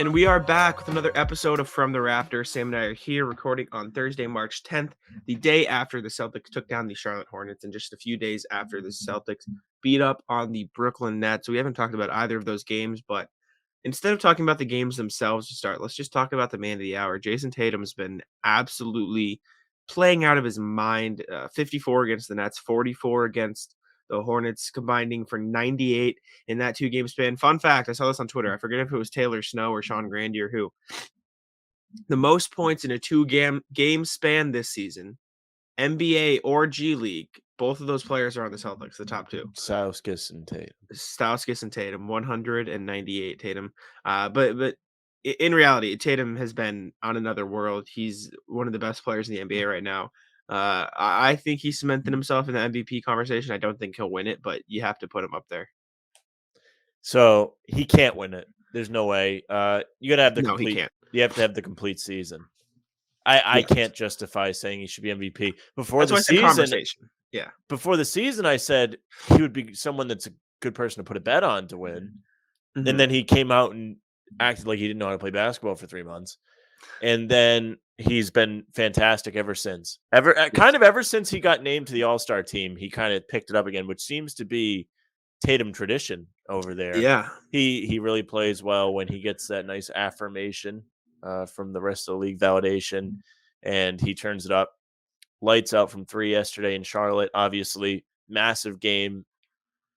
And we are back with another episode of From the Rafters. Sam and I are here recording on Thursday, March 10th, the day after the Celtics took down the Charlotte Hornets, and just a few days after the Celtics beat up on the Brooklyn Nets. We haven't talked about either of those games, but instead of talking about the games themselves to start, let's just talk about the man of the hour. Jayson Tatum's been absolutely playing out of his mind. 54 against the Nets, 44 against the Hornets, combining for 98 in that 2-game span. Fun fact, I saw this on Twitter. I forget if it was Taylor Snow or Sean Grandy or who. The most points in a 2-game span this season, NBA or G League, both of those players are on the Celtics, the top two. Stauskas and Tatum. Stauskas and Tatum, 198 Tatum. But in reality, Tatum has been on another world. He's one of the best players in the NBA right now. I think he's cemented himself in the MVP conversation. I don't think he'll win it, but you have to put him up there. So he can't win it. There's no way. You gotta have the No, he complete. can't. You have to have the complete season. I Yes. can't justify saying he should be MVP before That's the why I said season. conversation. Yeah. Before the season, I said he would be someone that's a good person to put a bet on to win. Mhm. And then he came out and acted like he didn't know how to play basketball for 3 months. And then he's been fantastic ever since. Ever since he got named to the All-Star team, he kind of picked it up again, which seems to be Tatum tradition over there. Yeah. He really plays well when he gets that nice affirmation from the rest of the league validation, and he turns it up. Lights out from 3 yesterday in Charlotte. Obviously, massive game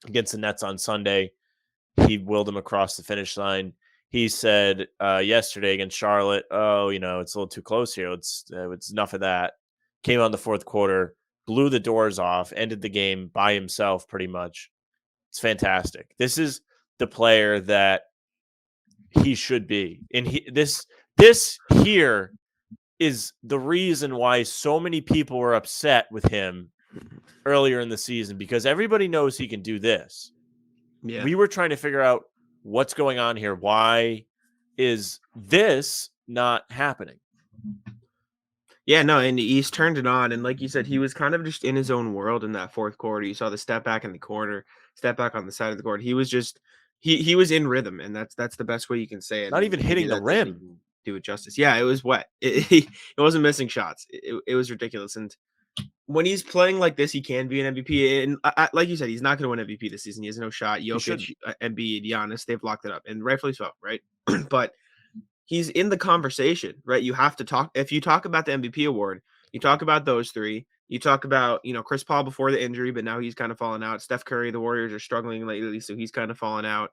against the Nets on Sunday. He willed them across the finish line. He said yesterday against Charlotte, "Oh, it's a little too close here. It's enough of that." Came on the fourth quarter, blew the doors off, ended the game by himself pretty much. It's fantastic. This is the player that he should be. And this here is the reason why so many people were upset with him earlier in the season, because everybody knows he can do this. Yeah. We were trying to figure out what's going on here. Why is this not happening? Yeah, no, and he's turned it on. And like you said, he was kind of just in his own world in that fourth quarter. You saw the step back in the corner, step back on the side of the court. He was just he was in rhythm, and that's the best way you can say it. Not even Maybe hitting the that doesn't rim. even do it justice. Yeah, it was wet. It wasn't missing shots. It was ridiculous. And when he's playing like this, he can be an MVP. And like you said, he's not going to win MVP this season. He has no shot. Jokic, shouldn't. Embiid, Giannis, they've locked it up, and rightfully so, right? But he's in the conversation, right? You have to talk. If you talk about the MVP award, you talk about those three. You talk about, Chris Paul before the injury, but now he's kind of fallen out. Steph Curry, the Warriors are struggling lately, so he's kind of fallen out.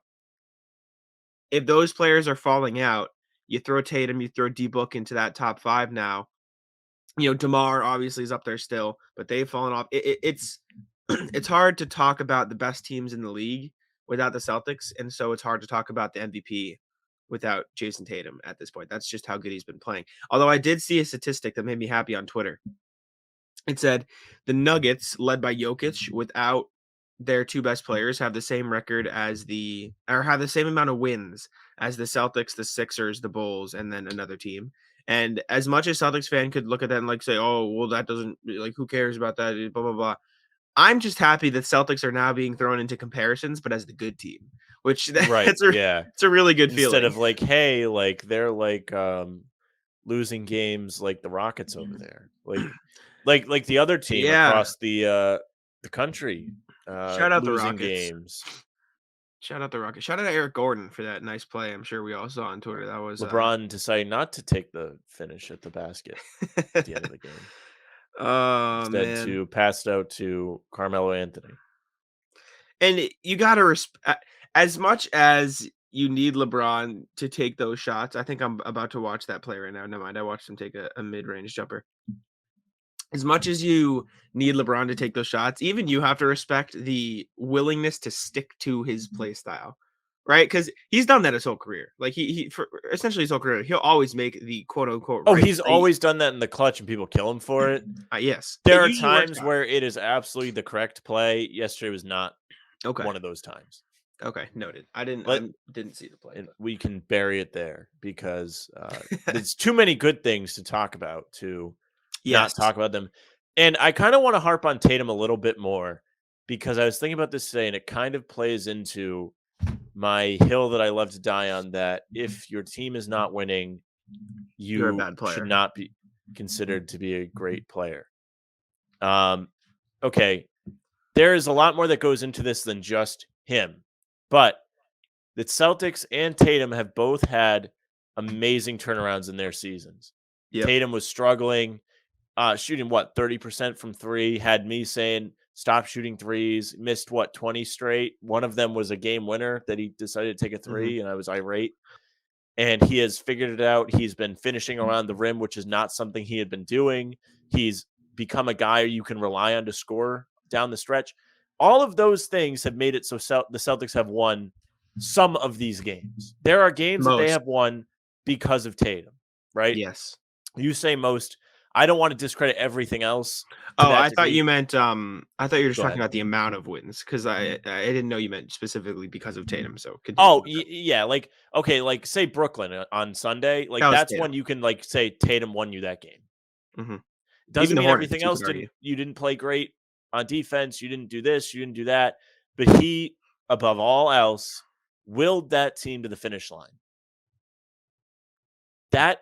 If those players are falling out, you throw Tatum, you throw D-Book into that top 5 now. DeMar obviously is up there still, but they've fallen off. It's it's hard to talk about the best teams in the league without the Celtics, and so it's hard to talk about the MVP without Jayson Tatum at this point. That's just how good he's been playing. Although I did see a statistic that made me happy on Twitter. It said the Nuggets, led by Jokic, without their 2 best players, have the same record as have the same amount of wins as the Celtics, the Sixers, the Bulls, and then another team. And as much as Celtics fan could look at that and like say, "Oh, well, that doesn't who cares about that?" Blah blah blah. I'm just happy that Celtics are now being thrown into comparisons, but as the good team, which Right. it's It's a really good feeling. Instead of like, hey, like they're like losing games like the Rockets over there. Like the other team across the country. Shout out the losing Rockets. games. Shout out the Rockets. Shout out to Eric Gordon for that nice play. I'm sure we all saw on Twitter. That was LeBron decided not to take the finish at the basket at the end of the game. Oh, Instead man. to pass it out to Carmelo Anthony. And you got to respect, as much as you need LeBron to take those shots. I think I'm about to watch that play right now. Never mind. I watched him take a mid-range jumper. As much as you need LeBron to take those shots, even you have to respect the willingness to stick to his play style, right? Because he's done that his whole career. Like he for essentially his whole career, he'll always make the quote unquote. Oh, right he's play. always done that in the clutch, and people kill him for it. Yes, There It are usually works times out. where it is absolutely the correct play. Yesterday was not Okay. one of those times. Okay, noted. I didn't see the play. And we can bury it there because there's too many good things to talk about to not talk about them. And I kind of want to harp on Tatum a little bit more because I was thinking about this today, and it kind of plays into my hill that I love to die on, that if your team is not winning, You're a you bad should player. not be considered to be a great player. Okay, there is a lot more that goes into this than just him, but the Celtics and Tatum have both had amazing turnarounds in their seasons. Yep. Tatum was struggling, shooting 30% from three, had me saying stop shooting threes, missed 20 straight. One of them was a game winner that he decided to take a three, and I was irate. And he has figured it out. He's been finishing around the rim, which is not something he had been doing. He's become a guy you can rely on to score down the stretch. All of those things have made it so the Celtics have won some of these games. There are games that they Most. have won because of Tatum, right? Yes. You say most. I don't want to discredit everything else to Oh, that I thought degree. you meant I thought you were just Go talking ahead. about the amount of wins because I didn't know you meant specifically because of Tatum. So continue. Oh, yeah, like, okay, like, say Brooklyn on Sunday, like, That was that's Tatum. when you can, like, say Tatum won you that game. Mm-hmm. Doesn't Even the mean Hornets, everything you else could argue. you didn't play great on defense, you didn't do this, you didn't do that, but he, above all else, willed that team to the finish line. That,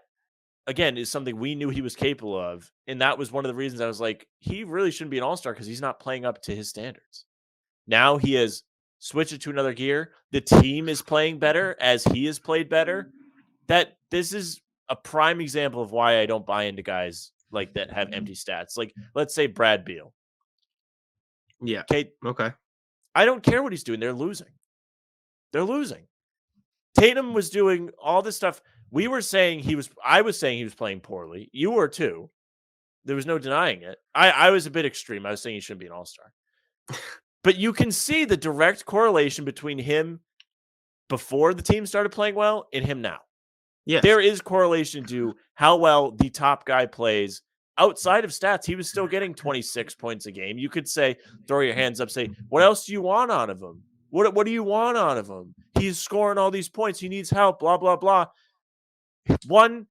again, is something we knew he was capable of, and that was one of the reasons I was like, he really shouldn't be an all-star because he's not playing up to his standards. Now he has switched it to another gear. The team is playing better as he has played better. That this is a prime example of why I don't buy into guys like that have empty stats. Like, let's say Brad Beal. Yeah. Okay. Okay. I don't care what he's doing. They're losing. They're losing. Tatum was doing all this stuff. I was saying he was playing poorly. You were too. There was no denying it. I was a bit extreme. I was saying he shouldn't be an all-star. But you can see the direct correlation between him before the team started playing well and him now. Yes. There is correlation to how well the top guy plays outside of stats. He was still getting 26 points a game. You could say, throw your hands up, say, what else do you want out of him? What do you want out of him? He's scoring all these points. He needs help, blah, blah, blah. One,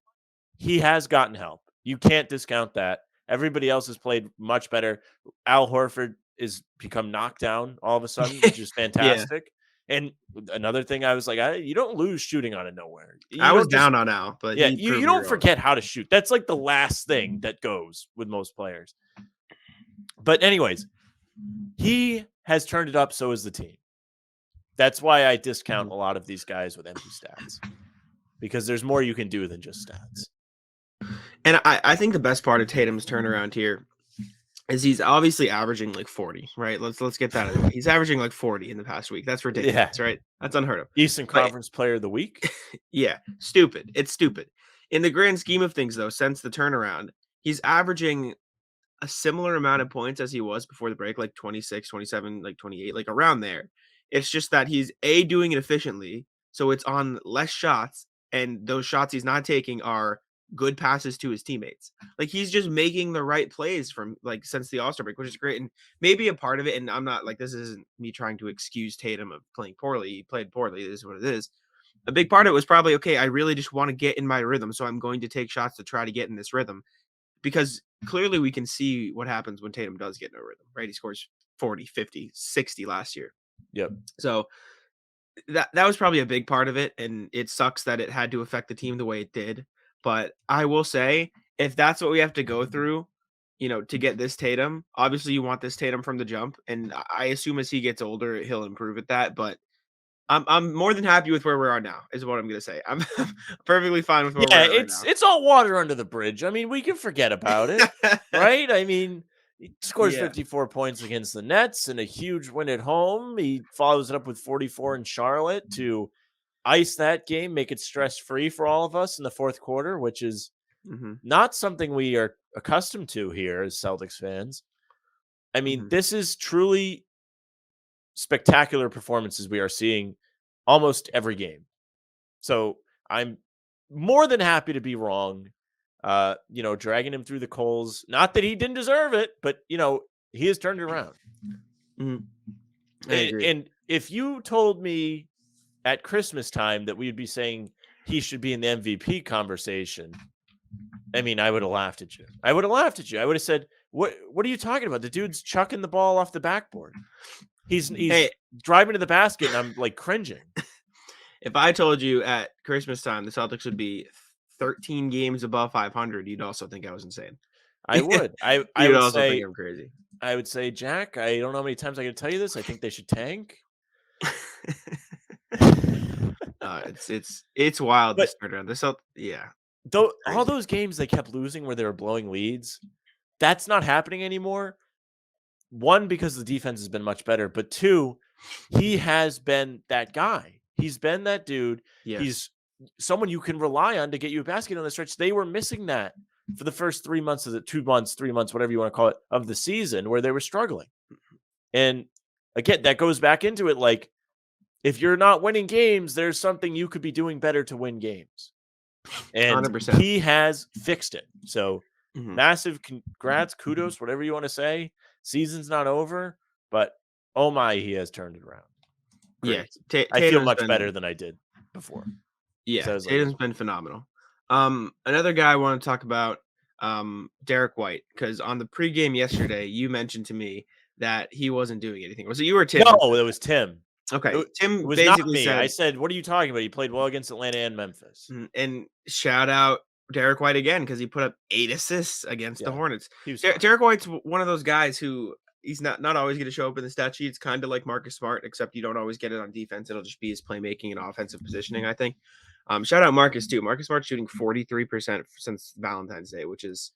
he has gotten help. You can't discount that. Everybody else has played much better. Al Horford is become knocked down all of a sudden, which is fantastic. And another thing, I was like, you don't lose shooting out of nowhere. I was down on Al, but yeah, he you don't forget how to shoot. That's like the last thing that goes with most players. But anyways, he has turned it up. So is the team. That's why I discount a lot of these guys with empty stats, because there's more you can do than just stats. And I think the best part of Tatum's turnaround here is he's obviously averaging like 40, right? Let's get that out of the way. He's averaging like 40 in the past week. That's ridiculous, right? That's unheard of. Eastern Conference Player of the Week. Yeah, stupid. It's stupid. In the grand scheme of things, though, since the turnaround, he's averaging a similar amount of points as he was before the break, like 26, 27, like 28, like around there. It's just that he's doing it efficiently, so it's on less shots, and those shots he's not taking are good passes to his teammates. Like he's just making the right plays from like since the All-Star break, which is great. And maybe a part of it, and I'm not like this isn't me trying to excuse Tatum of playing poorly. He played poorly. This is what it is. A big part of it was probably okay. I really just want to get in my rhythm, so I'm going to take shots to try to get in this rhythm because clearly we can see what happens when Tatum does get in a rhythm, right? He scores 40, 50, 60 last year. Yep. So that was probably a big part of it, and it sucks that it had to affect the team the way it did. But I will say, if that's what we have to go through, to get this Tatum, obviously you want this Tatum from the jump, and I assume as he gets older, he'll improve at that. But I'm more than happy with where we are now, is what I'm gonna say. I'm perfectly fine with where we're at right now. It's all water under the bridge. I mean, we can forget about it, right? I mean, he scores 54 points against the Nets and a huge win at home. He follows it up with 44 in Charlotte to ice that game, make it stress-free for all of us in the fourth quarter, which is not something we are accustomed to here as Celtics fans. I mean, this is truly spectacular performances we are seeing almost every game. So I'm more than happy to be wrong, dragging him through the coals. Not that he didn't deserve it, but, he has turned it around. I agree. And if you told me at Christmas time that we'd be saying he should be in the MVP conversation, I mean, I would have laughed at you. I would have said, what are you talking about? The dude's chucking the ball off the backboard. He's driving to the basket, and I'm like cringing. If I told you at Christmas time the Celtics would be 13 games above 500, you'd also think I was insane. I would. I You'd would also think say I'm crazy. Jack, I don't know how many times I can tell you this. I think they should tank. It's wild But this turnaround. Yeah, though all crazy. those games they kept losing where they were blowing leads, that's not happening anymore. One, because the defense has been much better, but two, he has been that guy. He's been that dude. Yes. He's someone you can rely on to get you a basket on the stretch. They were missing that for the first 3 months of the 2 months, 3 months, whatever you want to call it, of the season where they were struggling. And again, that goes back into it. Like, if you're not winning games, there's something you could be doing better to win games. And 100%. he has fixed it. So Mhm. massive congrats, kudos, whatever you want to say. Season's not over, but oh my, he has turned it around. Great. Yeah, I feel Tatum's much been better than I did before. Yeah, So I was like, Tatum's been phenomenal. Another guy I want to talk about, Derek White, because on the pregame yesterday, you mentioned to me that he wasn't doing anything. Was it you or Tim? no, it was Tim. Okay, It Tim was not basically me. I said, said, what are you talking about? He played well against Atlanta and Memphis. and shout out Derek White again because he put up 8 assists against the Yeah, Hornets. he was Derek White's one of those guys who he's not always going to show up in the stat sheet. It's kind of like Marcus Smart, except you don't always get it on defense. It'll just be his playmaking and offensive positioning, I think. Shout out Marcus too. Marcus Smart shooting 43% since Valentine's Day, which is,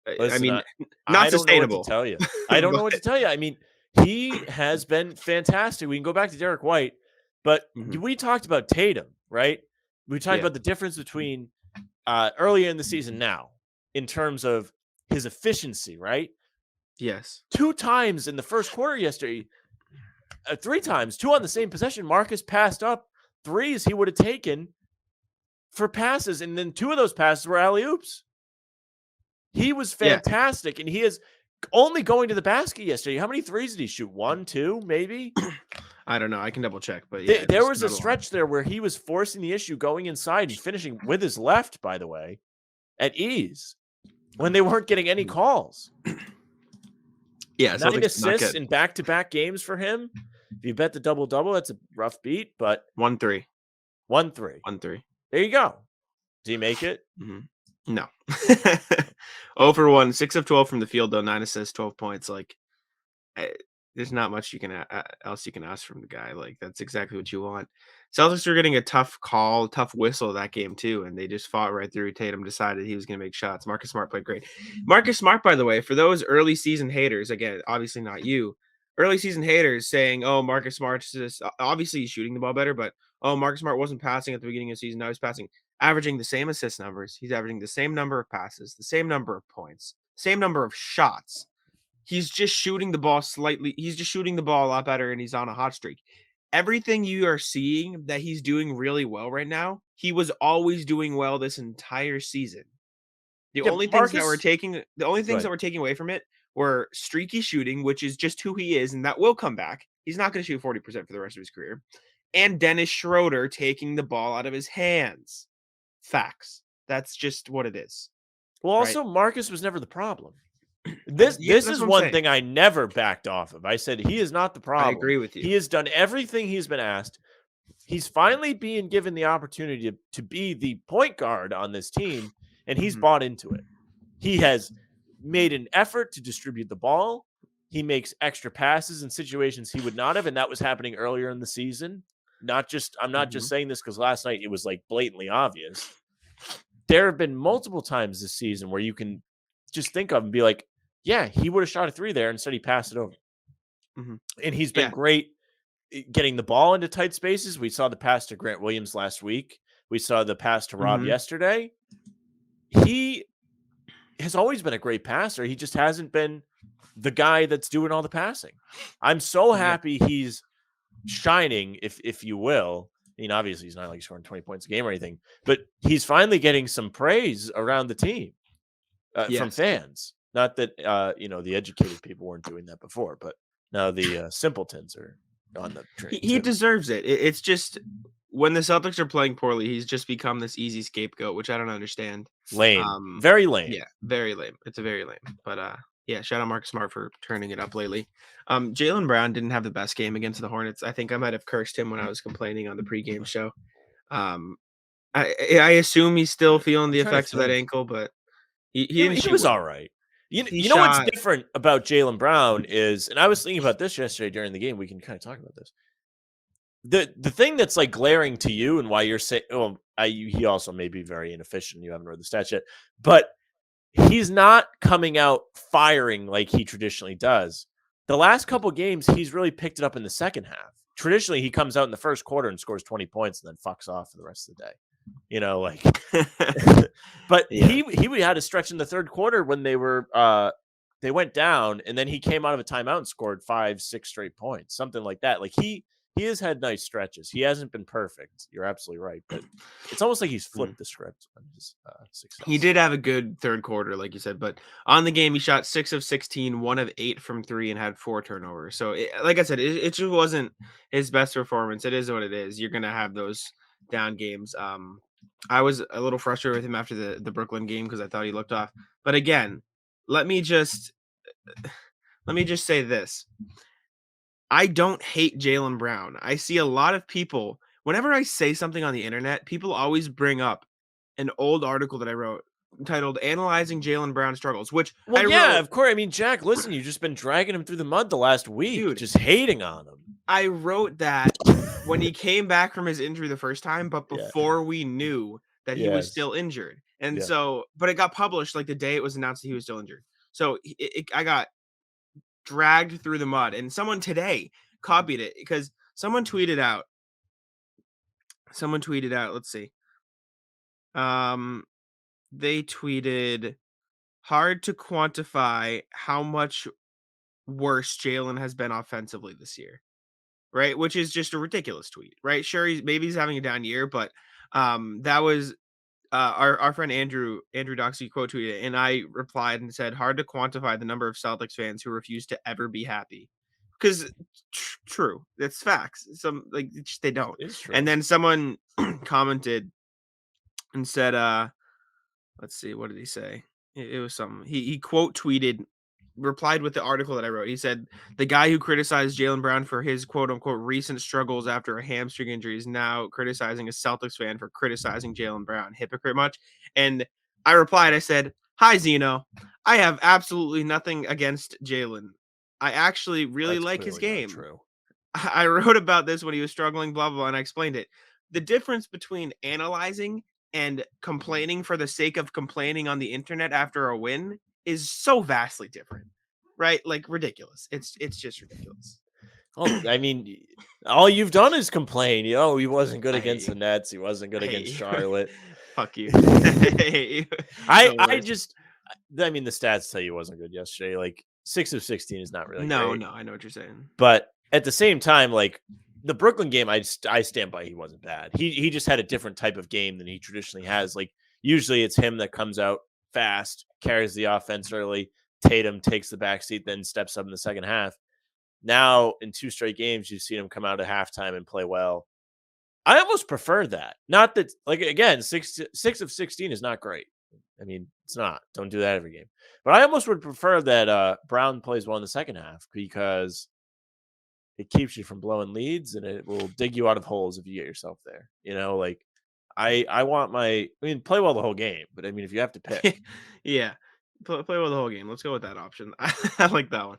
I Listen, mean, I not don't know what to sustainable. tell you. I don't know what But to tell you. I mean, he has been fantastic. We can go back to Derek White, but Mhm. we talked about Tatum, right? We talked Yeah. about the difference between earlier in the season now in terms of his efficiency, right? Yes. 2 times in the first quarter yesterday, 3 times, 2 on the same possession. Marcus passed up threes he would have taken for passes, and then 2 of those passes were alley-oops. He was Yeah. fantastic, and he is only going to the basket yesterday. How many threes did he shoot? 1, 2, maybe? I don't know. I can double check, but yeah, There was a stretch there where he was forcing the issue going inside and finishing with his left, by the way, at ease when they weren't getting any calls. Yeah, 9 Celtics not assists good. in back-to-back games for him. If you bet the double-double, that's a rough beat, but 1-3. 1-3. 1-3. There you go. Did he make it? No. 0 for 1, 6 of 12 from the field though, 9 assists, 12 points. Like, there's not much you can else you can ask from the guy. Like, that's exactly what you want. Celtics are getting a tough call, tough whistle that game too, and they just fought right through. Tatum decided he was going to make shots. Marcus Smart played great. Marcus Smart, by the way, for those early season haters, again, obviously not you, early season haters saying, "Oh, Marcus Smart's just obviously he's shooting the ball better, but oh, Marcus Smart wasn't passing at the beginning of the season. Now he's passing, averaging the same assist numbers. He's averaging the same number of passes, the same number of points, same number of shots." He's just shooting the ball slightly. He's just shooting the ball a lot better, and he's on a hot streak. Everything you are seeing that he's doing really well right now, he was always doing well this entire season. The Yeah, only things that Marcus we're taking away from it were streaky shooting, which is just who he is, and that will come back. He's not going to shoot 40% for the rest of his career. And Dennis Schroeder taking the ball out of his hands. Facts. That's just what it is. Well, right? also, Marcus was never the problem. This that's is what I'm one saying. thing I never backed off of. I said he is not the problem. I agree with you. He has done everything he's been asked. He's finally being given the opportunity to be the point guard on this team, and he's bought into it. He has made an effort to distribute the ball. He makes extra passes in situations he would not have, and that was happening earlier in the season. I'm not just saying this because last night it was like blatantly obvious. There have been multiple times this season where you can just think of and be like, yeah, he would have shot a 3 there. Instead, he passed it over. And he's been great getting the ball into tight spaces. We saw the pass to Grant Williams last week. We saw the pass to Rob yesterday. He has always been a great passer. He just hasn't been the guy that's doing all the passing. I'm so happy he's shining, if you will. I mean, obviously, he's not like scoring 20 points a game or anything, but he's finally getting some praise around the team from fans. Not that, the educated people weren't doing that before, but now the simpletons are on the train. He deserves it. It's just when the Celtics are playing poorly, he's just become this easy scapegoat, which I don't understand. Lame. Very lame. Yeah, very lame. It's a very lame. But shout out Marcus Smart for turning it up lately. Jaylen Brown didn't have the best game against the Hornets. I think I might have cursed him when I was complaining on the pregame show. Um, I assume he's still feeling I'm the trying to effects of that think. ankle, but he didn't He shoot was well. all right. He You know what's shot different about Jaylen Brown is, and I was thinking about this yesterday during the game. We can kind of talk about this. The thing that's like glaring to you and why you're saying, oh, he also may be very inefficient. You haven't read the stats yet, but he's not coming out firing like he traditionally does. The last couple games, he's really picked it up in the second half. Traditionally, he comes out in the first quarter and scores 20 points and then fucks off for the rest of the day. You know, like but yeah. he had a stretch in the third quarter when they went down, and then he came out of a timeout and scored 5-6 straight points, something like that. Like he has had nice stretches. He hasn't been perfect. You're absolutely right, but it's almost like he's Mm. flipped the script on his He success. did have a good third quarter, like you said, but on the game, he shot 6 of 16, 1 of 8 from 3, and had 4 turnovers. So, like I said, it just wasn't his best performance. It is what it is. You're gonna have those down games. I was a little frustrated with him after the Brooklyn game because I thought he looked off. But again, let me just let me just say this. I don't hate Jaylen Brown. I see a lot of people whenever I say something on the internet, people always bring up an old article that I wrote titled "Analyzing Jaylen Brown Struggles," which Well, I yeah, wrote, of course. I mean, Jack, listen, you've just been dragging him through the mud the last week, dude. just hating on I wrote that him. when he came back from his injury the first time, but Yeah. before we knew that he was Yes. still injured, and Yeah. so, but it got published like the day it was announced that he was still injured. So I got dragged through the mud, and someone today copied it because someone tweeted out. Someone tweeted out. Let's see. Um, they tweeted, "Hard to quantify how much worse Jalen has been offensively this year." Right? Which is just a ridiculous tweet, right? Sure, he's having a down year, but that was our friend Andrew Doxey quote tweeted it, and I replied and said, "Hard to quantify the number of Celtics fans who refuse to ever be happy." Because true, that's facts. Some like they don't. It's And true. then someone commented and said, let's see, what did he say? It was something. He quote tweeted, replied with the article that I wrote. He said, "The guy who criticized Jalen Brown for his quote unquote recent struggles after a hamstring injury is now criticizing a Celtics fan for criticizing Jalen Brown. Hypocrite much?" And I replied, I said, "Hi Zeno. I have absolutely nothing against Jalen. I actually really That's like his clearly not game. true. I wrote about this when he was struggling, blah, blah, blah, and I explained it. The difference between analyzing and complaining for the sake of complaining on the internet after a win is so vastly different, right? Like ridiculous. It's just ridiculous. Well, I mean, all you've done is complain. He wasn't good I hate against you. the Nets. He wasn't good I hate against you. Charlotte. Fuck you. I hate you. The I worst. just, I mean, the stats tell you it wasn't good yesterday. Like 6 of 16 is not really No, great. no, I know what you're saying. But at the same time, like the Brooklyn game, I stand by. He wasn't bad. He just had a different type of game than he traditionally has. Like usually it's him that comes out fast, carries the offense early. Tatum takes the backseat, then steps up in the second half. Now in 2 straight games, you've seen him come out at halftime and play well. I almost prefer that. Not that, like again, 6 of 16 is not great. I mean, it's not. Don't do that every game. But I almost would prefer that Brown plays well in the second half because it keeps you from blowing leads and it will dig you out of holes if you get yourself there. Like I want play well the whole game, but I mean if you have to pick. Yeah. Play well the whole game. Let's go with that option. I like that one.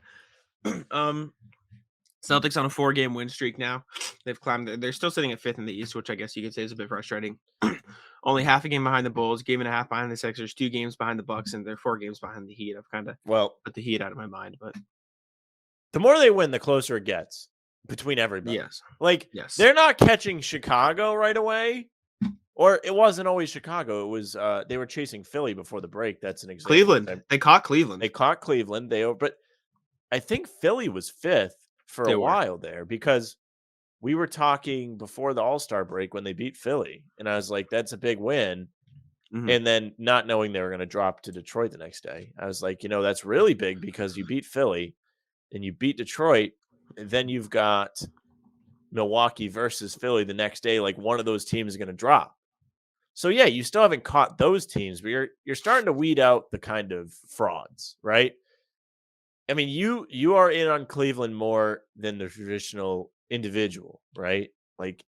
Celtics on a 4-game win streak now. They've climbed. They're still sitting at 5th in the East, which I guess you could say is a bit frustrating. Only half a game behind the Bulls, game and a half behind the Sixers, 2 games behind the Bucks, and they're 4 games behind the Heat. I've kind of Well, put the Heat out of my mind, but the more they win, the closer it gets between everybody. yes, Like yes. they're not catching Chicago right away. Or it wasn't always Chicago. It was they were chasing Philly before the break. That's an example. Cleveland. They caught Cleveland. They caught Cleveland. But I think Philly was 5th for a They were. while there because we were talking before the All-Star break when they beat Philly. And I was like, that's a big win. Mhm. And then not knowing they were going to drop to Detroit the next day, I was like, that's really big because you beat Philly and you beat Detroit. And then you've got Milwaukee versus Philly the next day. Like one of those teams is going to drop. So yeah, you still haven't caught those teams, but you're starting to weed out the kind of frauds, right? I mean, you are in on Cleveland more than the traditional individual, right? Like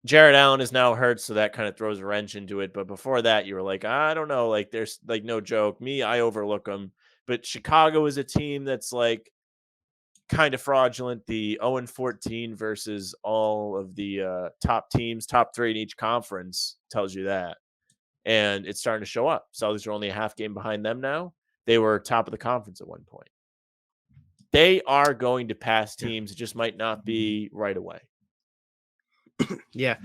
Jared Allen is now hurt, so that kind of throws a wrench into it. But before that, you were like, I don't know, like there's like no joke. Me, I overlook them. But Chicago is a team that's like kind of fraudulent. The 0-14 versus all of the top teams, top 3 in each conference tells you that. And it's starting to show up. Celtics are only a half game behind them now. They were top of the conference at one point. They are going to pass teams. It just might not be right away. Yeah.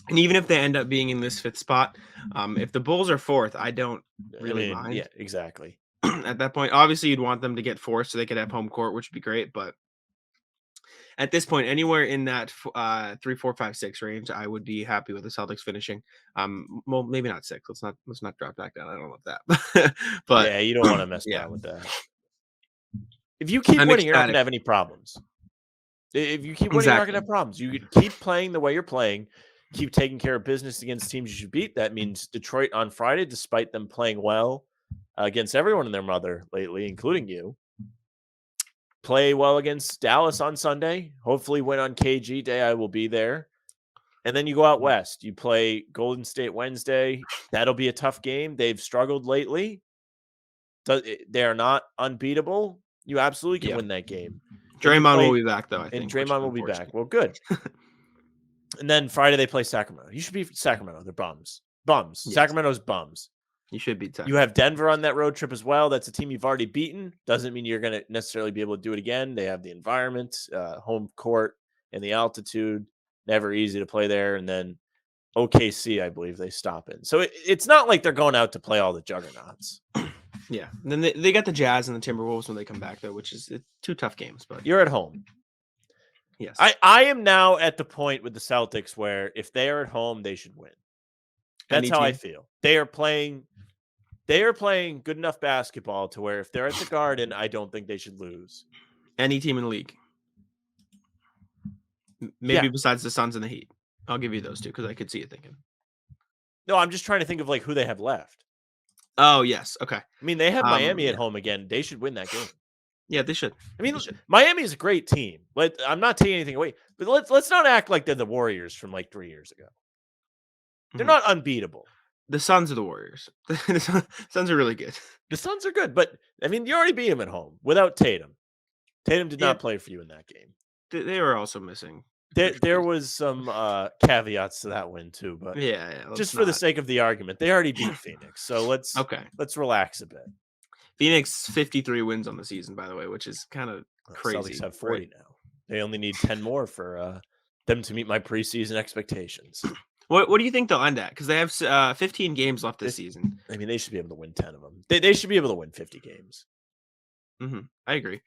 And even if they end up being in this 5th spot, if the Bulls are 4th, I don't really mind. Yeah, exactly. At that point, obviously you'd want them to get 4th so they could have home court, which would be great. But at this point, anywhere in that 3, 4, 5, 6 range, I would be happy with the Celtics finishing. Well, maybe not 6. Let's not drop back down. I don't love that. But yeah, you don't want to mess yeah. around with that. If you keep winning, you're not going to have any problems. If you keep winning, you're not going to have problems. You keep playing the way you're playing, keep taking care of business against teams you should beat. That means Detroit on Friday, despite them playing well against everyone and their mother lately, including you. Play well against Dallas on Sunday. Hopefully win on KG Day. I will be there. And then you go out west. You play Golden State Wednesday. That'll be a tough game. They've struggled lately. They are not unbeatable. You absolutely can win that game. Draymond will be back, though, I think. And Draymond will be back. Well, good. And then Friday they play Sacramento. You should be Sacramento. They're bums. Bums. Yes. Sacramento's bums. You should beat Sacramento. You have Denver on that road trip as well. That's a team you've already beaten. Doesn't mean you're going to necessarily be able to do it again. They have the environment, home court, and the altitude. Never easy to play there. And then OKC, I believe they stop in. So it's not like they're going out to play all the juggernauts. Yeah. And then they got the Jazz and the Timberwolves when they come back, though, which is 2 tough games. But you're at home. Yes. I am now at the point with the Celtics where if they are at home, they should win. That's how I feel. They are playing good enough basketball to where if they're at the Garden, I don't think they should lose. Any team in the league. Maybe besides the Suns and the Heat. I'll give you those 2 because I could see you thinking. No, I'm just trying to think of like who they have left. Oh, yes. Okay. I mean, they have Miami at home again. They should win that game. Yeah, they should. I mean, Miami is a great team. I'm not taking anything away, but let's not act like they're the Warriors from like 3 years ago. They're not unbeatable. The Suns are the Warriors. The Suns are really good. The Suns are good, but I mean, you already beat them at home without Tatum. Tatum did not play for you in that game. They were also missing. There was some caveats to that win too, but just for the sake of the argument, they already beat Phoenix. So let's relax a bit. Phoenix 53 wins on the season, by the way, which is kind of crazy. Celtics have 40 now. They only need 10 more for them to meet my preseason expectations. What do you think they'll end at? Because they have 15 games left this season. I mean, they should be able to win 10 of them. They should be able to win 50 games. Mm-hmm. I agree.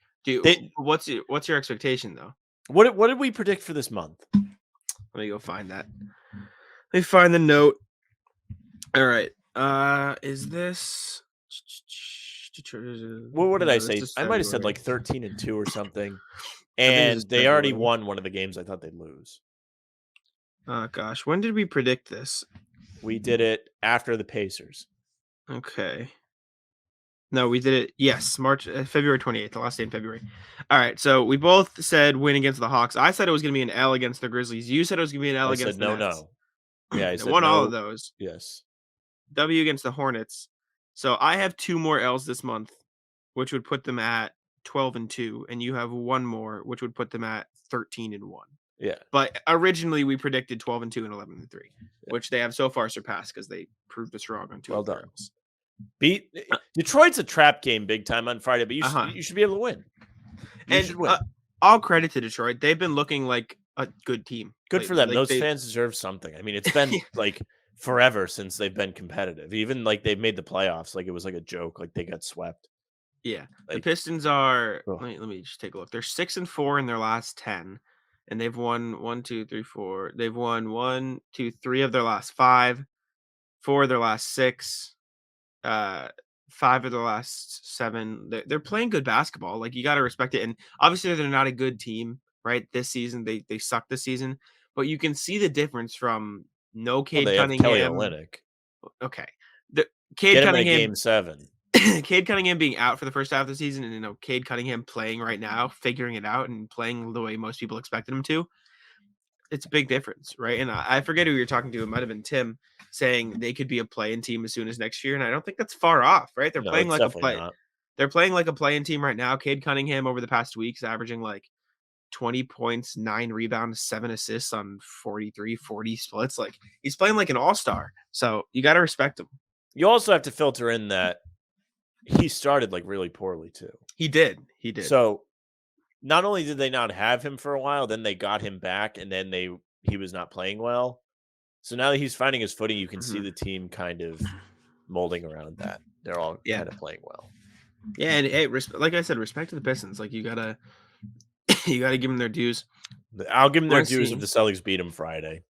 What's your expectation though? What did we predict for this month? Let me go find that. Let me find the note. All right. Is this? What did I say? I might have said like 13-2 or something. And they already won one of the games I thought they'd lose. Oh, gosh. When did we predict this? We did it after the Pacers. Okay. No, we did it. Yes, February 28th, the last day in February. All right. So we both said win against the Hawks. I said it was going to be an L against the Grizzlies. You said it was going to be an L against the Nets. No. Yeah, I said won all of those. Yes. W against the Hornets. So I have 2 more L's this month, which would put them at 12-2, and you have 1 more, which would put them at 13-1. Yeah. But originally we predicted 12-2 and 11-3, which they have so far surpassed because they proved us wrong on 2 well done. Beat Detroit's a trap game big time on Friday, but you should be able to win. You should win. All credit to Detroit. They've been looking like a good team. Good for them. Those fans deserve something. I mean, it's been like forever since they've been competitive. Even like they've made the playoffs. Like it was like a joke. Like they got swept. Yeah. The Pistons are let me just take a look. They're 6-4 in their last 10. And they've won 1, 2, 3, 4. They've won 1, 2, 3 of their last 5, 4 of their last 6, 5 of their last 7. They're playing good basketball. Like you got to respect it. And obviously they're not a good team, right? This season they suck this season, but you can see the difference from no Cade Cunningham. Kelly Olynyk. Okay, the Cade Cunningham Game 7. Cade Cunningham being out for the first half of the season, and Cade Cunningham playing right now, figuring it out and playing the way most people expected him to. it's a big difference, right? And I forget who you're talking to. It might have been Tim saying they could be a play-in team as soon as next year, and I don't think that's far off, right? They're No, playing it's like a definitely play. not. They're playing like a play-in team right now. Cade Cunningham over the past weeks averaging like 20 points, 9 rebounds, 7 assists on 40 splits. Like he's playing like an all-star. So you got to respect him. You also have to filter in that he started like really poorly too. He did. He did. So not only did they not have him for a while, then they got him back, and then he was not playing well. So now that he's finding his footing, you can see the team kind of molding around that. They're all kind of playing well. Yeah, and hey, like I said, respect to the Pistons. Like you gotta give them their dues. I'll give them their dues if the Celtics beat them Friday.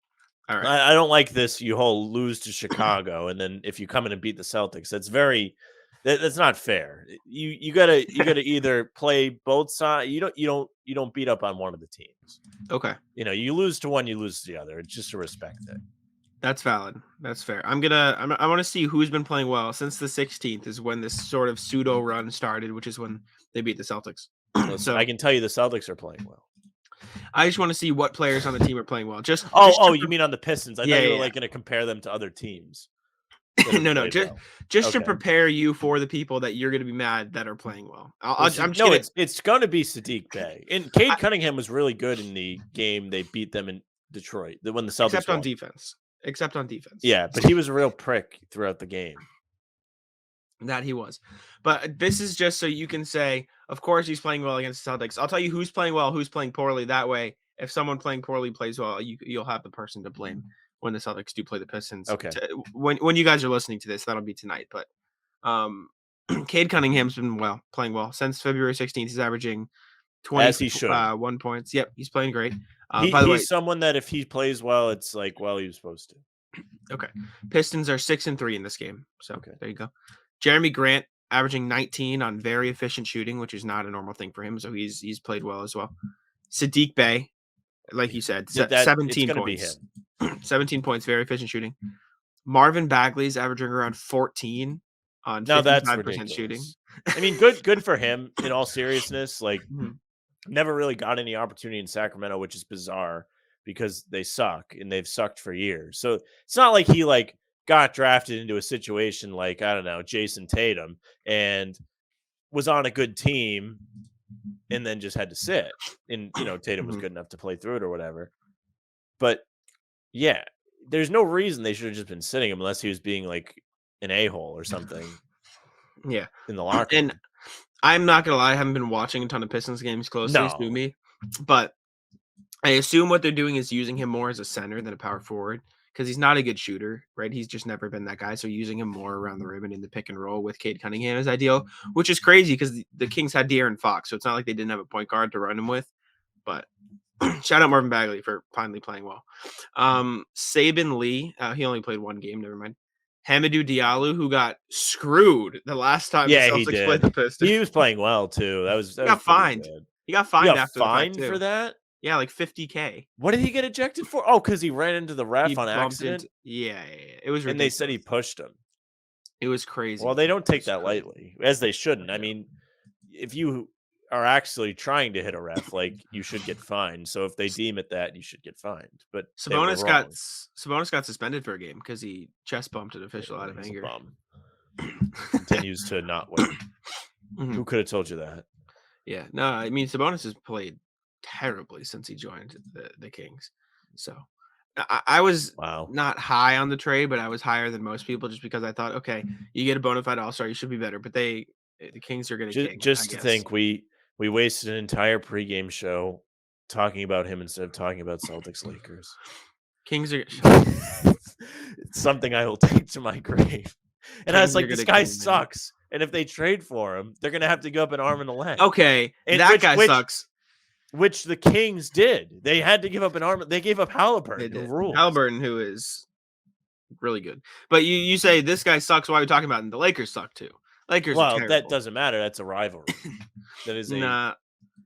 All right. I don't like this. You whole lose to Chicago, and then if you come in and beat the Celtics, that's not fair. You gotta either play both sides. You don't beat up on one of the teams. Okay. You lose to one, you lose to the other. It's just to respect it. That's valid. That's fair. I want to see who's been playing well since the 16th is when this sort of pseudo run started, which is when they beat the Celtics. So I can tell you the Celtics are playing well. I just want to see what players on the team are playing well. You mean on the Pistons? I thought you were like going to compare them to other teams. No, just to prepare you for the people that you're going to be mad that are playing well. It's going to be Saddiq Bey. And Cade Cunningham was really good in the game they beat them in Detroit. When the Celtics except on defense. Yeah, but he was a real prick throughout the game. That he was. But this is just so you can say, of course, he's playing well against the Celtics. I'll tell you who's playing well, who's playing poorly. That way, if someone playing poorly plays well, you'll have the person to blame when the Celtics do play the Pistons. Okay. When you guys are listening to this, that'll be tonight. But Cade Cunningham's been playing well since February 16th. He's averaging 21 points. Yep, he's playing great. By the way, he's someone that if he plays well, it's like, well, he was supposed to. Okay. Pistons are 6-3 in this game. So there you go. Jeremy Grant averaging 19 on very efficient shooting, which is not a normal thing for him. So he's played well as well. Saddiq Bey, like you said, 17 points. 17 points, very efficient shooting. Marvin Bagley's averaging around 14 on 55% shooting. I mean, good for him in all seriousness. Like never really got any opportunity in Sacramento, which is bizarre because they suck and they've sucked for years. So it's not like he got drafted into a situation like, I don't know, Jayson Tatum and was on a good team and then just had to sit. And, Tatum was good enough to play through it or whatever. But yeah, there's no reason they should have just been sitting him unless he was being like an a-hole or something. Yeah. In the locker room. And I'm not going to lie, I haven't been watching a ton of Pistons games closely, to me. But I assume what they're doing is using him more as a center than a power forward because he's not a good shooter, right? He's just never been that guy. So using him more around the rim and in the pick and roll with Cade Cunningham is ideal, which is crazy because the Kings had De'Aaron Fox. So it's not like they didn't have a point guard to run him with. But shout out Marvin Bagley for finally playing well. Saban Lee, he only played one game, never mind. Hamidou Diallo, who got screwed the last time the Celtics played the Pistons. He was playing well too. He got fined. He got fined after the fact for that? Yeah, like $50K. What did he get ejected for? Oh, because he ran into the ref on accident? Yeah. It was ridiculous. And they said he pushed him. It was crazy. Well, they don't take that lightly, as they shouldn't. I mean, if you are actually trying to hit a ref, you should get fined. So if they deem it that, you should get fined. But Sabonis got suspended for a game because he chest bumped an official out of anger. Continues to not win. Who could have told you that? Yeah, no, I mean Sabonis has played terribly since he joined the Kings. So I was not high on the trade, but I was higher than most people just because I thought, okay, you get a bona fide all-star, you should be better. But the Kings are going to just to think we wasted an entire pregame show talking about him instead of talking about Celtics Lakers. Kings are it's something I will take to my grave. And I was like, this guy sucks. And if they trade for him, they're going to have to give up an arm and a leg. Okay, that guy sucks. Which the Kings did. They had to give up an arm. They gave up Halliburton. Halliburton, who is really good. But you say this guy sucks. Why are we talking about him? The Lakers suck too. Lakers are terrible. That doesn't matter. That's a rivalry. That is the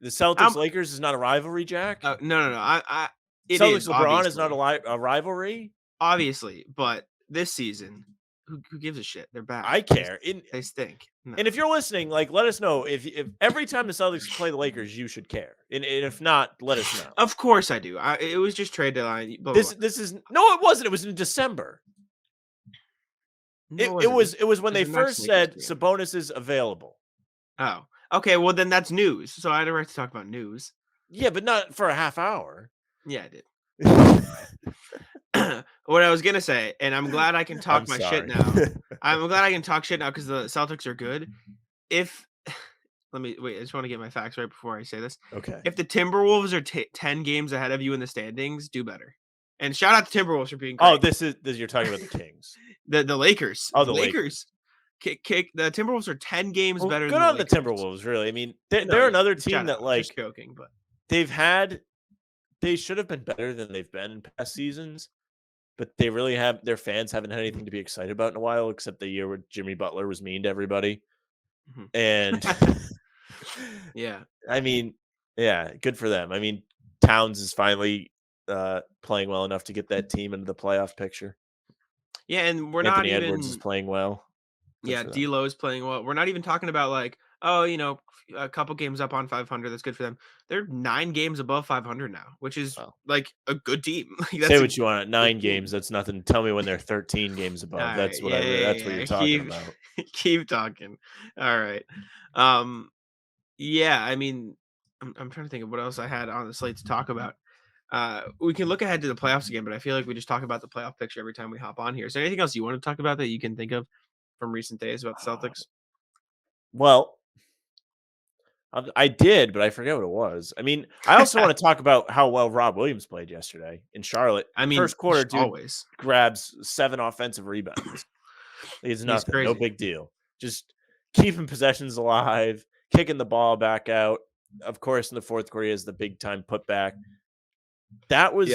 Celtics Lakers is not a rivalry, Jack. No. It Celtics is, LeBron is not a rivalry. Obviously, but this season, who gives a shit? They're bad. I care. They stink. No. And if you're listening, like, let us know if every time the Celtics play the Lakers, you should care. And if not, let us know. Of course I do. It was just trade deadline. Blah, blah, blah. This is no, it wasn't. It was in December. No, It was when It they was the next first Lakers said game. Sabonis is available. Oh, okay. Well, then that's news. So I had a right to talk about news. Yeah, but not for a half hour. Yeah, I did. What I was gonna say, and I'm glad I can talk my shit now. I'm glad I can talk shit now because the Celtics are good. If let me wait, I just want to get my facts right before I say this. Okay. If the Timberwolves are 10 games ahead of you in the standings, do better. And shout out to Timberwolves for being great. Oh, this you're talking about the Kings. the Lakers. Oh, the Lakers. Kick the Timberwolves are 10 games better good than on the the Timberwolves, really. I mean, they're yeah, another team that, like, just joking, but they should have been better than they've been in past seasons, but they really their fans haven't had anything to be excited about in a while, except the year where Jimmy Butler was mean to everybody. Mhm. And yeah, I mean, yeah, good for them. I mean, Towns is finally playing well enough to get that team into the playoff picture. yeah, and we're Anthony not Edwards is even. playing well. Yeah, D'Lo's playing well. We're not even talking about like, oh, a couple games up on 500. That's good for them. They're 9 games above 500 now, which is like a good team. Like, Say what you want at 9 good games. team. That's nothing. Tell me when they're 13 games above. All That's right, what that's what you're talking about. Keep talking. All right. Yeah, I mean, I'm trying to think of what else I had on the slate to talk about. We can look ahead to the playoffs again, but I feel like we just talk about the playoff picture every time we hop on here. Is there anything else you want to talk about that you can think of from recent days about the Celtics? Well, I did, but I forget what it was. I mean, I also want to talk about how well Rob Williams played yesterday in Charlotte. I mean, first quarter, dude always grabs 7 offensive rebounds. It's nothing. crazy. No big deal. Just keeping possessions alive, kicking the ball back out. Of course, in the fourth quarter, he has the big time putback. That was,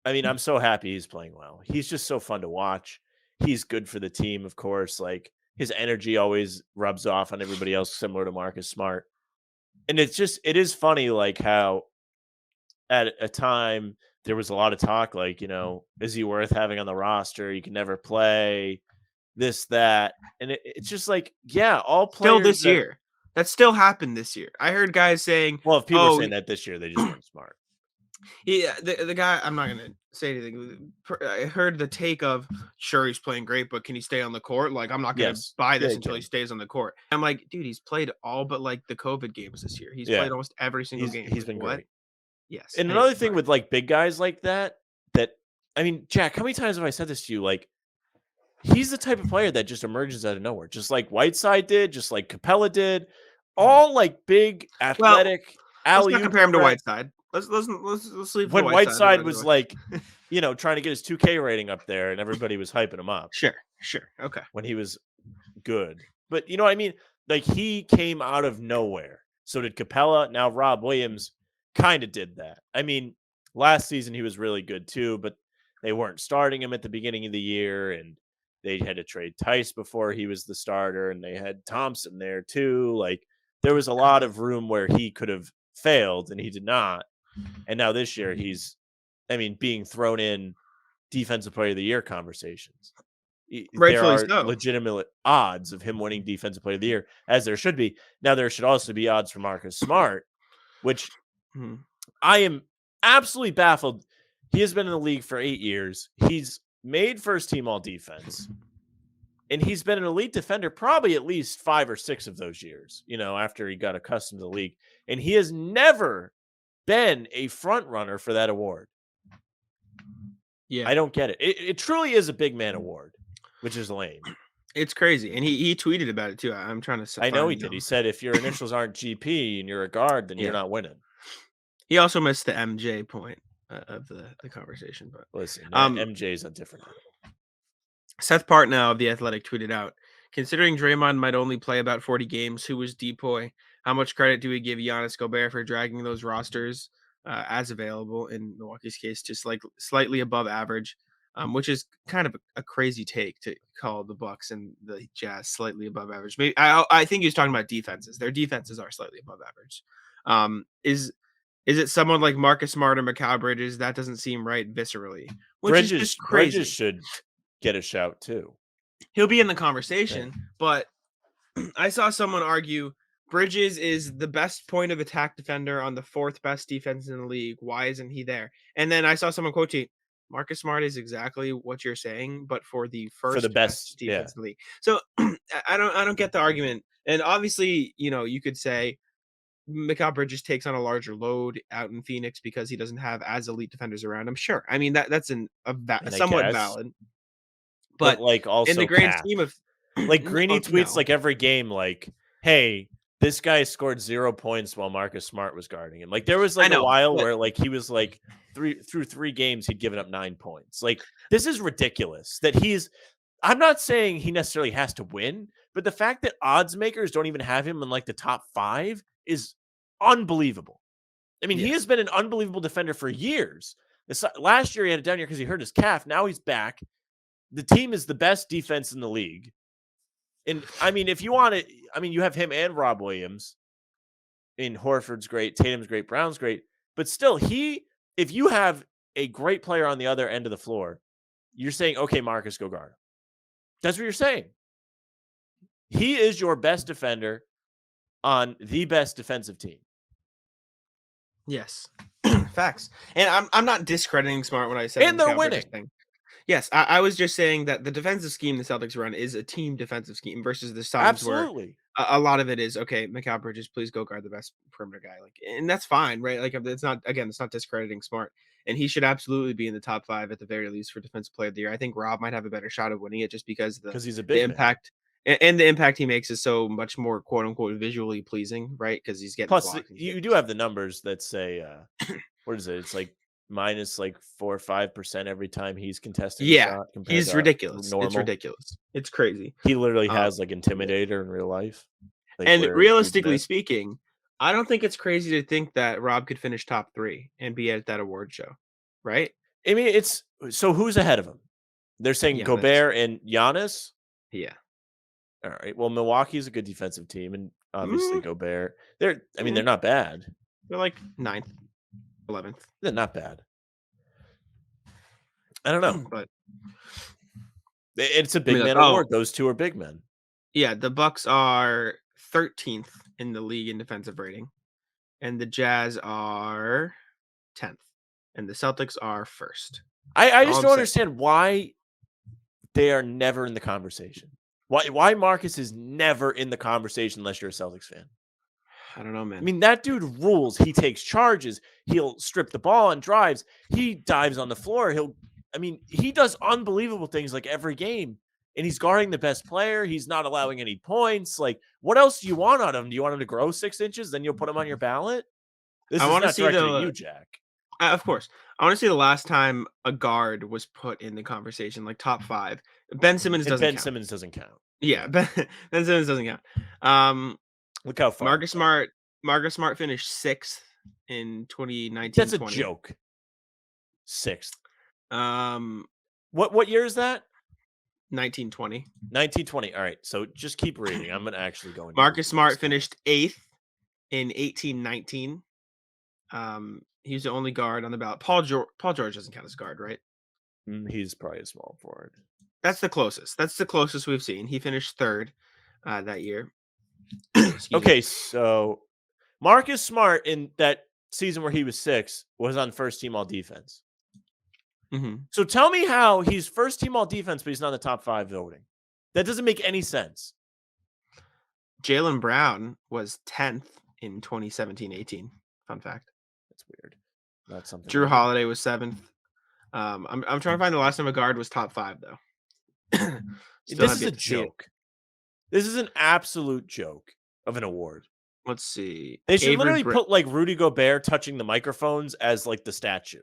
I mean, I'm so happy he's playing well. He's just so fun to watch. He's good for the team, of course. Like, his energy always rubs off on everybody else, similar to Marcus Smart. And it is funny, like, how at a time there was a lot of talk, like, is he worth having on the roster? He can never play, this, that. And it's just like, yeah, all players. Still this year. That still happened this year. I heard guys saying, well, if people are saying that this year, they just weren't smart. Yeah, the guy, I'm not gonna say anything. I heard the take of, sure, he's playing great, but can he stay on the court? Like, I'm not gonna buy this until he stays on the court. I'm like, dude, he's played all but like the COVID games this year. He's played almost every single game. He's been great. Yes. And another thing with like big guys like that, I mean, Jack, how many times have I said this to you? Like, he's the type of player that just emerges out of nowhere, just like Whiteside did, just like Capella did. All like big, athletic. Let's not compare him to Whiteside. Let's leave when Whiteside was like, trying to get his 2K rating up there, and everybody was hyping him up. Sure, okay. When he was good, but you know what I mean. Like, he came out of nowhere. So did Capella. Now Rob Williams kind of did that. I mean, last season he was really good too, but they weren't starting him at the beginning of the year, and they had to trade Tice before he was the starter, and they had Thompson there too. Like, there was a lot of room where he could have failed, and he did not. And now this year he's, being thrown in defensive player of the year conversations. There are legitimate odds of him winning defensive player of the year, as there should be. Now, there should also be odds for Marcus Smart, which I am absolutely baffled. He has been in the league for 8 years. He's made first team all defense, and he's been an elite defender probably at least 5 or 6 of those years, after he got accustomed to the league. And he has never been a front runner for that award. Yeah, I don't get it. It truly is a big man award, which is lame. It's crazy. And he tweeted about it too. I'm trying to. I know he did. He said, if your initials aren't GP and you're a guard, then you're not winning. He also missed the MJ point of the conversation. But listen, MJ is a different animal. Seth Partnow of The Athletic tweeted out, considering Draymond might only play about 40 games, who was DPOY? How much credit do we give Giannis Gobert for dragging those rosters as available, in Milwaukee's case, just like slightly above average, which is kind of a crazy take to call the Bucks and the Jazz slightly above average. Maybe I think he was talking about defenses. Their defenses are slightly above average. Is it someone like Marcus Smart or Mikal Bridges? That doesn't seem right viscerally. Which is just crazy. Bridges should get a shout too. He'll be in the Yeah. conversation, but I saw someone argue Bridges is the best point of attack defender on the fourth best defense in the league. Why isn't he there? And then I saw someone quote tweet, Marcus Smart is exactly what you're saying, but for the For the first best best, yeah. defense in the league. So I don't get the argument. And obviously, you could say Mikal Bridges takes on a larger load out in Phoenix because he doesn't have as elite defenders around him. Sure. I mean And I somewhat guess, valid. but But like in the also grand cap. scheme of Like Greeny tweets no. like every game, like, "Hey, this guy scored 0 points while Marcus Smart was guarding him." Like there was I like a know, while but where like he was like through 3 games he'd given up 9 points. Like this is ridiculous. That he's. I'm not saying he necessarily has to win, but the fact that odds makers don't even have him in like the top 5 is unbelievable. I mean, he has yes. been an unbelievable defender for years. Last year he had it down here because he hurt his calf. Now he's back. The team is the best defense in the league. And I mean, if you want to, I mean, you have him and Rob Williams. In Horford's great, Tatum's great, Brown's great, but still, if you have a great player on the other end of the floor, you're saying, okay, Marcus, go guard him. That's what you're saying. He is your best defender on the best defensive team. Yes. Facts. And I'm not discrediting Smart when I said And the they're Mikal Bridges winning. thing. Yes, I was just saying that the defensive scheme the Celtics run is a team defensive scheme versus the Suns where Absolutely. a lot of it is, okay, Mikal Bridges, please go guard the best perimeter guy. Like, and that's fine, right? Like, it's not discrediting Smart. And he should absolutely be in the top 5 at the very least for defensive player of the year. I think Rob might have a better shot of winning it just because Because he's a the big man. impact and the impact he makes is so much more quote unquote visually pleasing, right? Because he's getting the Plus, blocks and he's you getting do have the numbers that say, what is it? It's like minus like 4 or 5% every time he's contesting a yeah, shot compared he's to ridiculous. It's normal. ridiculous. It's crazy. He literally Um, has like Intimidator in real life, like and where dudes realistically miss. speaking, I don't think it's crazy to think that Rob could finish top 3 and be at that award show, right? I mean, it's so who's ahead of him? They're saying Giannis. Gobert and Giannis. Yeah. All right. Well, Milwaukee's a good defensive team, and obviously Mm, Gobert. They're mm, not bad. they're like 9th, 11th. They're not bad. I don't know. But It's a I big mean, like, man award. Those two are big men. yeah, the Bucks are 13th in the league in defensive rating, and the Jazz are 10th, and the Celtics are first. I All just I'm don't saying. understand why they are never in the conversation. Why Marcus is never in the conversation unless you're a Celtics fan. I don't know, I man. mean, that dude rules. He takes charges. He'll strip the ball and drives. He dives on the floor. He does unbelievable things like every game. And he's guarding the best player. He's not allowing any points. Like, what else do you want out of him? Do you want him to grow 6 inches? Then you'll put him on your ballot? This I is want to not see directed at the you, Jack. Of course. I want to see the last time a guard was put in the conversation, like top 5. Ben Simmons And doesn't Ben count. Simmons doesn't count. Yeah, Ben Simmons doesn't count. Look how far. Marcus Smart finished 6th in 2019-20. That's a joke. 6th. Um, What year is that? 1920. 1920. All right. So just keep reading. I'm going to actually go into Marcus Smart this. finished 8th in 1819. He was the only guard on the ballot. Paul George doesn't count as guard, right? He's probably a small forward. That's the closest. That's the closest we've seen. He finished 3rd that year. Okay, so Marcus Smart in that season where he was 6 was on first team all defense. Mm-hmm. So tell me how he's first team all defense, but he's not in the top 5 voting. That doesn't make any sense. Jaylen Brown was 10th in 2017-18. Fun fact. That's weird. That's something. Drew Holiday was 7th. I'm trying to find the last time a guard was top 5 though. This is a joke. This is an absolute joke of an award. Let's see. They should literally put like Rudy Gobert touching the microphones as like the statue.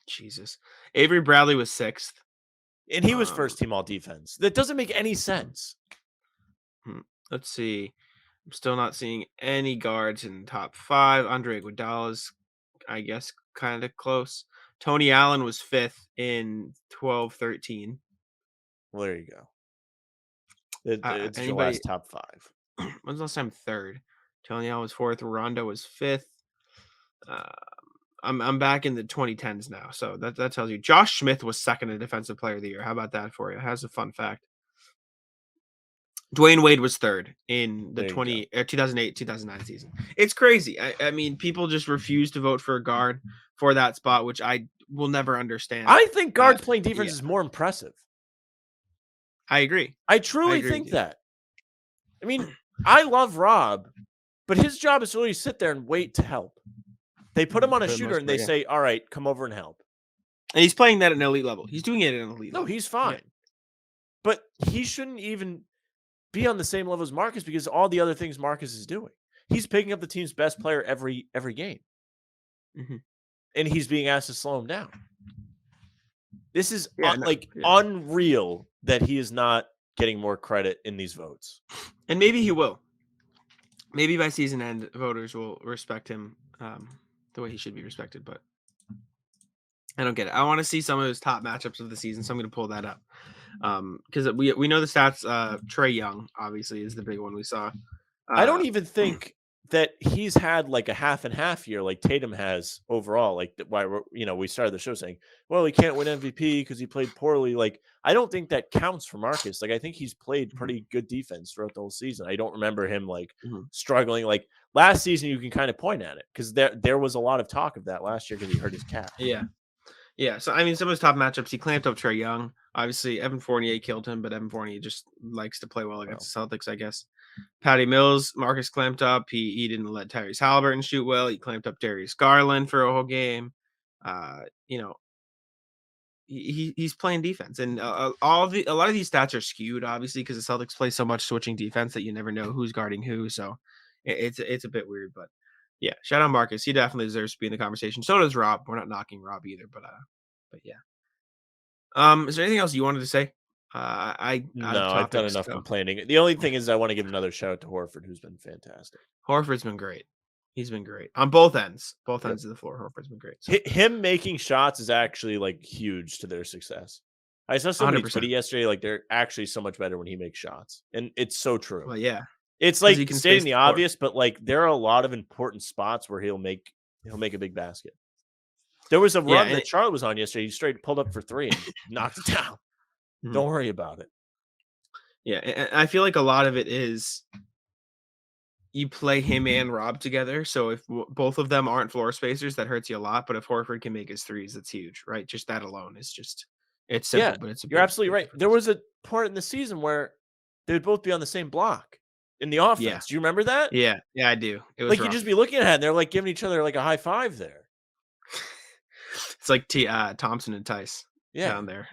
Jesus. Avery Bradley was 6th. And he was first team all defense. That doesn't make any sense. Let's see. I'm still not seeing any guards in top 5. Andre Iguodala's, I guess, kind of close. Tony Allen was 5th in 12-13. Well, there you go. It's your last top 5. When's the last time 3rd? Tony Allen was 4th. Rondo was 5th. I'm back in the 2010s now, so that tells you. Josh Smith was second in Defensive Player of the Year. How about that for you? Has a fun fact. Dwayne Wade was third in the There you go. 2008-2009 season. It's crazy. I mean, people just refuse to vote for a guard for that spot, which I will never understand. I think guards playing defense Yeah, is more impressive. I agree. I I truly agree with think you. that. I mean, I love Rob, but his job is to really sit there and wait to help. They put him on a For the shooter most and part, they yeah. say, all right, come over and help. And he's playing that at an elite level. He's doing it at an elite No, level. he's fine. Yeah. But he shouldn't even be on the same level as Marcus because all the other things Marcus is doing. He's picking up the team's best player every game. Mm-hmm. And he's being asked to slow him down. This is Yeah. unreal that he is not getting more credit in these votes. And maybe he will. Maybe by season end, voters will respect him the way he should be respected. But I don't get it. I want to see some of his top matchups of the season, so I'm going to pull that up. Because we know the stats. Trae Young obviously is the big one we saw. I don't even think that he's had like a half and half year like Tatum has overall. Like why we started the show saying, well, he can't win MVP because he played poorly. Like I don't think that counts for Marcus. Like I think he's played pretty good defense throughout the whole season. I don't remember him like struggling. Like last season, you can kind of point at it because there was a lot of talk of that last year because he hurt his calf. Yeah. So I mean, some of his top matchups, he clamped up Trae Young. Obviously, Evan Fournier killed him, but Evan Fournier just likes to play well against the Celtics, I guess. Patty Mills, Marcus clamped up. He didn't let Tyrese Halliburton shoot well. He clamped up Darius Garland for a whole game. You know, he's playing defense, and a lot of these stats are skewed, obviously, because the Celtics play so much switching defense that you never know who's guarding who. So it's a bit weird, but yeah, shout out Marcus. He definitely deserves to be in the conversation. So does Rob. We're not knocking Rob either, but yeah. Is there anything else you wanted to say? Out of No, I've done topics. enough So. complaining. The only thing is I want to give another shout out to Horford, who's been fantastic. Horford's been great. He's been great on both ends. Both Yep. ends of the floor. Horford's been great. So. Him making shots is actually like huge to their success. I saw somebody 100%. tweet yesterday, like they're actually so much better when he makes shots. And it's so true. Well, yeah. It's 'Cause he like can stating space the the court. obvious, but like there are a lot of important spots where he'll make a big basket. There was a run that Charlotte was on yesterday. He straight pulled up for three and knocked it down. Don't worry about it. Yeah, and I feel like a lot of it is you play him and Rob together. So if both of them aren't floor spacers, that hurts you a lot. But if Horford can make his threes, that's huge, right? Just that alone is just it's simple, but it's you're absolutely right. There was a part in the season where they would both be on the same block in the offense. Yeah. Do you remember that? Yeah, I do. It was like rough. you'd just be looking at it and they're like giving each other like a high five there. It's like Thompson and Tice down there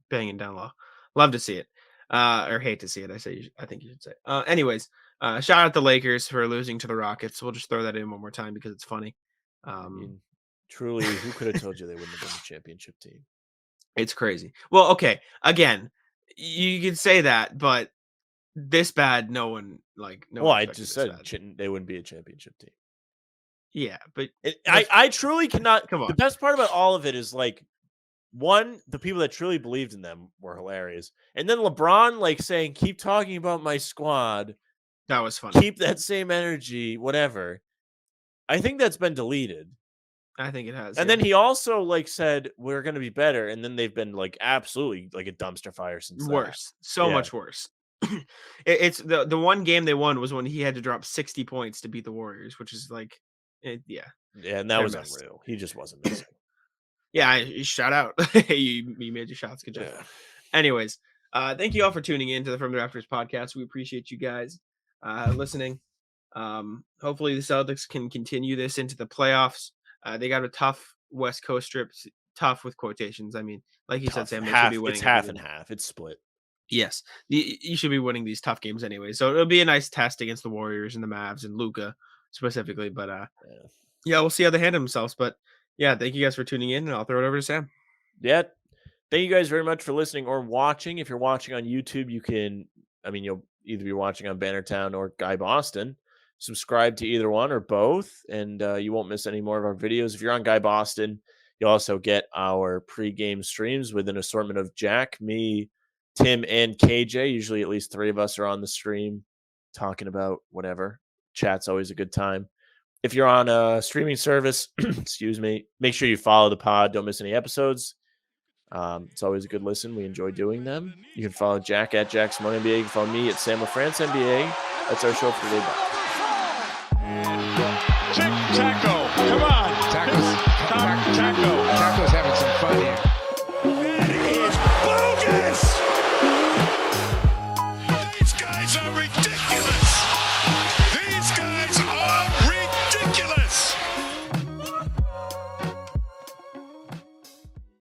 banging down low. Love to see it. Or hate to see it. I think you should say. Anyways, shout out the Lakers for losing to the Rockets. We'll just throw that in one more time because it's funny. I mean, truly, who could have told you they wouldn't have been the championship team? It's crazy. Well, okay. Again, you could say that, but this bad, no one. Well, I just said they wouldn't be a championship team. Yeah, but I truly cannot. Come on. The best part about all of it is like, one, the people that truly believed in them were hilarious, and then LeBron like saying, "Keep talking about my squad." That was funny. Keep that same energy, whatever. I think that's been deleted. I think it has. And then he also like said we're going to be better, and then they've been like absolutely like a dumpster fire since. Worse, so much worse. It's the one game they won was when he had to drop 60 points to beat the Warriors, which is like, yeah, and that was unreal. He just wasn't missing. Yeah, shout out. you made your shots. Good job. Yeah. Anyways, thank you all for tuning in to the From the Rafters podcast. We appreciate you guys listening. Hopefully the Celtics can continue this into the playoffs. They got a tough West Coast trip. Tough with quotations. I mean, like you said, Sam, they should be winning. It's half and half. It's split. Yes, you should be winning these tough games anyway. So it'll be a nice test against the Warriors and the Mavs and Luka specifically. But yeah, we'll see how they handle themselves. But yeah, thank you guys for tuning in, and I'll throw it over to Sam. Yeah, thank you guys very much for listening or watching. If you're watching on YouTube, you'll either be watching on Bannertown or Guy Boston. Subscribe to either one or both, and you won't miss any more of our videos. If you're on Guy Boston, you'll also get our pregame streams with an assortment of Jack, me, Tim, and KJ. Usually at least three of us are on the stream talking about whatever. Chat's always a good time. If you're on a streaming service, excuse me, make sure you follow the pod. Don't miss any episodes. It's always a good listen. We enjoy doing them. You can follow Jack at Jack Simone NBA. You can follow me at Sam LaFrance NBA. That's our show for today. Check Taco. Come on. Taco's having some fun here. That is bogus. These guys are ridiculous.